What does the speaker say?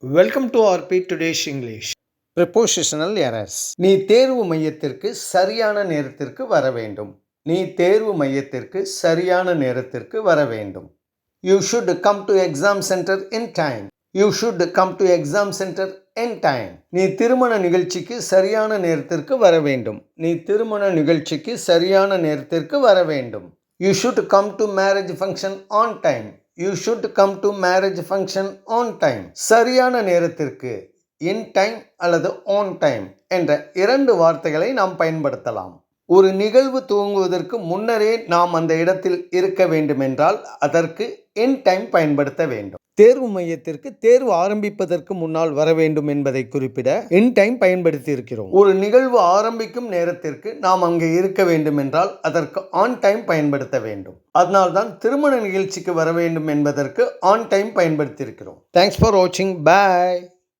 Welcome to RP today's English. Prepositional errors. நீ தேர்வு மையத்திற்கு சரியான நேரத்திற்கு வர வேண்டும். நீ தேர்வு மையத்திற்கு சரியான நேரத்திற்கு வர வேண்டும். You should come to exam centre in time. You should come to exam centre in time. நீ திருமண நிகழ்ச்சிக்கு சரியான நேரத்திற்கு வர வேண்டும். நீ திருமண நிகழ்ச்சிக்கு சரியான நேரத்திற்கு வர வேண்டும். You should come to marriage function on time. You should come to marriage function on time. சரியான நேரத்திற்கு இன் டைம் அல்லது ஆன் டைம் என்ற இரண்டு வார்த்தைகளை நாம் பயன்படுத்தலாம். ஒரு நிகழ்வு துவங்குவதற்கு முன்னரே நாம் அந்த இடத்தில் இருக்க வேண்டுமென்றால் அதற்கு இன் டைம் பயன்படுத்த வேண்டும். தேர்வு மையத்திற்கு தேர்வு ஆரம்பிப்பதற்கு முன்னால் வர வேண்டும் என்பதை குறிப்பிட இன் டைம் பயன்படுத்தி இருக்கிறோம். ஒரு நிகழ்வு ஆரம்பிக்கும் நேரத்திற்கு நாம் அங்கே இருக்க வேண்டும் என்றால் அதற்கு ஆன் டைம் பயன்படுத்த வேண்டும். அதனால்தான் திருமண நிகழ்ச்சிக்கு வர வேண்டும் என்பதற்கு ஆன் டைம் பயன்படுத்தி இருக்கிறோம். தேங்க்ஸ் ஃபார் வாட்சிங். பாய்.